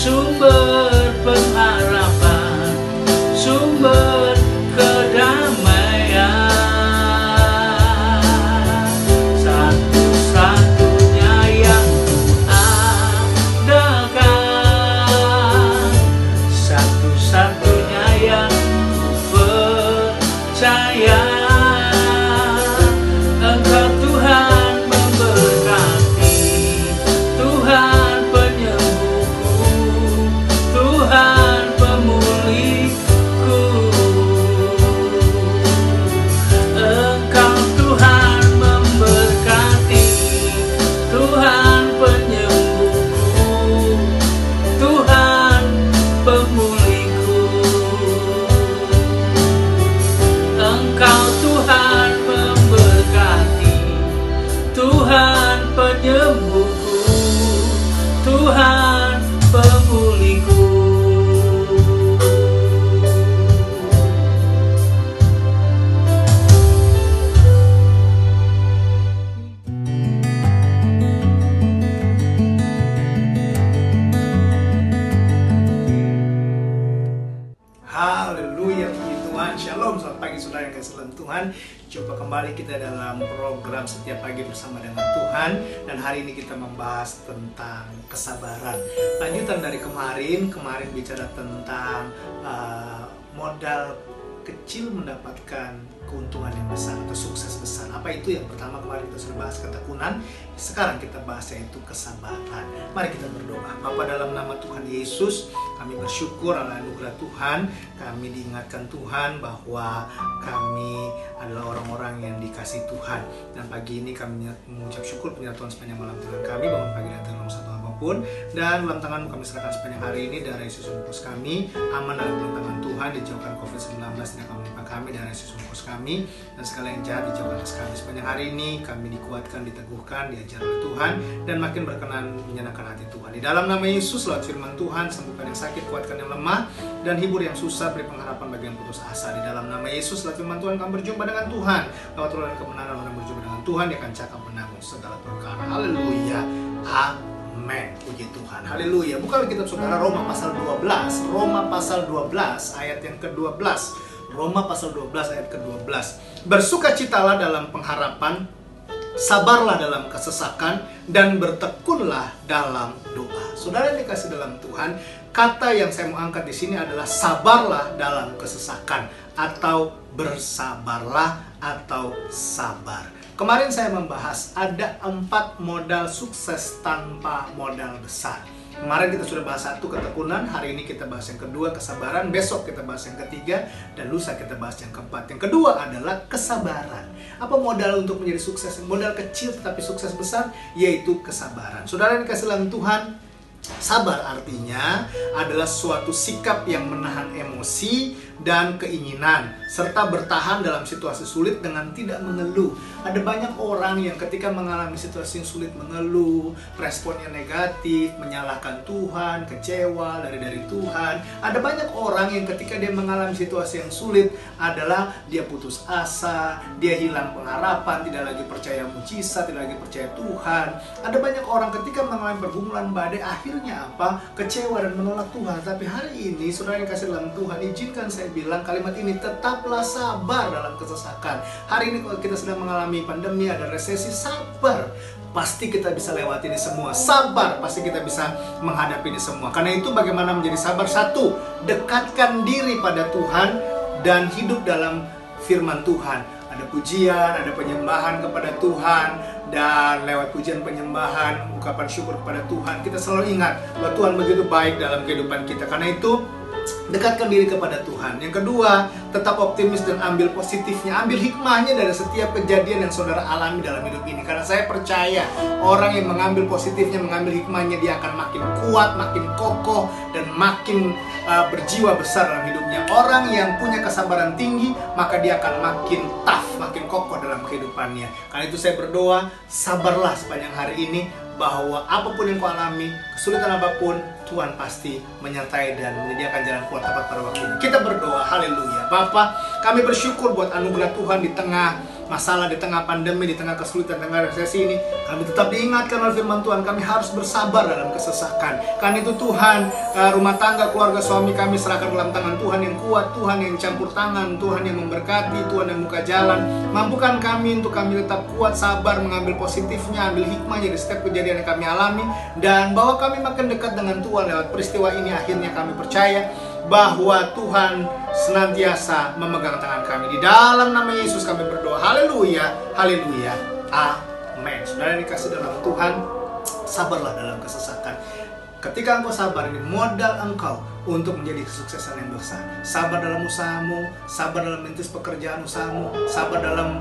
sumber pengharapan, sumber kedamaian. Satu-satunya yang kuandalkan, satu-satunya yang ku percaya. Engkau Tuhan memberkati, Tuhan penyembuhku, Tuhan pemulihku. Engkau Tuhan memberkati, Tuhan penyembuhku, Tuhan pemulihku. Engkau Tuhan memberkati, Tuhan penyembuhku, Tuhan pemulihku. Haleluya, puji Tuhan. Shalom, selamat pagi saudara yang kasih dalam Tuhan. Coba kembali kita dalam program Setiap Pagi Bersama Dengan Tuhan. Dan hari ini kita membahas tentang kesabaran. Lanjutan dari kemarin bicara tentang modal kecil mendapatkan keuntungan yang besar atau sukses besar. Apa itu? Yang pertama kemarin kita sudah bahas ketekunan. Sekarang kita bahas yaitu kesabaran. Mari kita berdoa. Bapa, dalam nama Tuhan Yesus, kami bersyukur atas anugerah Tuhan. Kami diingatkan Tuhan bahwa kami adalah orang-orang yang dikasih Tuhan. Dan pagi ini kami mengucap syukur punya Tuhan sepanjang malam Tuhan kami, bangun pagi dan dalam satu apapun. Dan dalam tangan kami serahkan sepanjang hari ini, darah Yesus membungkus kami, aman dalam tangan Tuhan, dijauhkan COVID-19 yang akan menimpa kami, darah Yesus membungkus kami, dan segala yang jahat dijauhkan atas kami. Sepanjang hari ini kami dikuatkan, diteguhkan, diajar oleh Tuhan, dan makin berkenan menyenangkan hati Tuhan. Di dalam nama Yesus, lewat firman Tuhan, sembuhkan yang sakit, kuatkan yang lemah, dan hibur yang susah, beri pengharapan bagi yang putus asa. Di dalam nama Yesus, lewat firman Tuhan, kami berjumpa dengan Tuhan. Lewat turun dan kebenaran, orang berjumpa dengan Tuhan, dia akan cakap menanggung segala perkara. Haleluya. Amen. Puji Tuhan. Haleluya. Bukalah kitab saudara Roma pasal 12. Roma pasal 12 ayat yang ke-12. Roma pasal 12 ayat ke-12. Bersukacitalah dalam pengharapan, sabarlah dalam kesesakan, dan bertekunlah dalam doa. Saudara yang dikasih dalam Tuhan, kata yang saya mau angkat di sini adalah sabarlah dalam kesesakan, atau bersabarlah, atau sabar. Kemarin saya membahas ada 4 modal sukses tanpa modal besar. Kemarin kita sudah bahas 1, ketekunan. Hari ini kita bahas yang kedua, kesabaran. Besok kita bahas yang ketiga, dan lusa kita bahas yang keempat. Yang kedua adalah kesabaran. Apa modal untuk menjadi sukses? Modal kecil tetapi sukses besar, yaitu kesabaran. Saudara yang dikasih dalam Tuhan, sabar artinya adalah suatu sikap yang menahan emosi dan keinginan, serta bertahan dalam situasi sulit dengan tidak mengeluh. Ada banyak orang yang ketika mengalami situasi yang sulit mengeluh, responnya negatif, menyalahkan Tuhan, kecewa dari Tuhan. Ada banyak orang yang ketika dia mengalami situasi yang sulit adalah dia putus asa, dia hilang pengharapan, tidak lagi percaya mujizat, tidak lagi percaya Tuhan. Ada banyak orang ketika mengalami pergumulan badai, akhirnya apa? Kecewa dan menolak Tuhan. Tapi hari ini, saudara yang kasih dalam Tuhan, izinkan saya bilang kalimat ini, tetaplah sabar dalam kesesakan. Hari ini kalau kita sedang mengalami pandemi, ada resesi, sabar. Pasti kita bisa lewati ini semua. Sabar, pasti kita bisa menghadapi ini semua. Karena itu bagaimana menjadi sabar? 1, dekatkan diri pada Tuhan dan hidup dalam firman Tuhan. Ada pujian, ada penyembahan kepada Tuhan, dan lewat pujian penyembahan, ungkapan syukur kepada Tuhan, kita selalu ingat bahwa Tuhan begitu baik dalam kehidupan kita. Karena itu, dekatkan diri kepada Tuhan. Yang kedua, tetap optimis dan ambil positifnya, ambil hikmahnya dari setiap kejadian yang saudara alami dalam hidup ini. Karena saya percaya orang yang mengambil positifnya, mengambil hikmahnya, dia akan makin kuat, makin kokoh, dan makin berjiwa besar dalam hidupnya. Orang yang punya kesabaran tinggi, maka dia akan makin tough, makin kokoh dalam kehidupannya. Karena itu saya berdoa, sabarlah sepanjang hari ini, bahwa apapun yang kau alami, kesulitan apapun, Tuhan pasti menyertai dan menyediakan jalan keluar tepat pada waktunya. Kita berdoa, haleluya. Bapa, kami bersyukur buat anugerah Tuhan di tengah masalah, di tengah pandemi, di tengah kesulitan, di tengah resesi ini, kami tetap diingatkan oleh firman Tuhan, kami harus bersabar dalam kesesakan. Karena itu Tuhan, rumah tangga, keluarga suami kami serahkan dalam tangan Tuhan yang kuat, Tuhan yang campur tangan, Tuhan yang memberkati, Tuhan yang buka jalan. Mampukan kami untuk kami tetap kuat, sabar, mengambil positifnya, ambil hikmahnya di setiap kejadian yang kami alami, dan bahwa kami makin dekat dengan Tuhan. Lewat peristiwa ini akhirnya kami percaya bahwa Tuhan senantiasa memegang tangan kami. Di dalam nama Yesus kami berdoa. Haleluya, haleluya, amin. Saudara yang dikasih dalam Tuhan, sabarlah dalam kesesakan. Ketika engkau sabar, ini modal engkau untuk menjadi kesuksesan yang besar. Sabar dalam usahamu, sabar dalam merintis pekerjaan usahamu, sabar dalam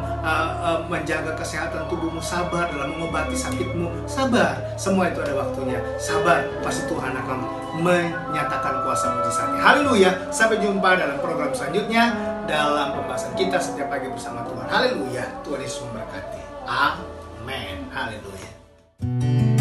menjaga kesehatan tubuhmu, sabar dalam mengobati sakitmu, sabar. Semua itu ada waktunya. Sabar, pasti Tuhan akan menyatakan kuasa mujizatnya. Haleluya. Sampai jumpa dalam program selanjutnya dalam pembahasan kita setiap pagi bersama Tuhan. Haleluya. Tuhan Yesus memberkati. Amin. Haleluya.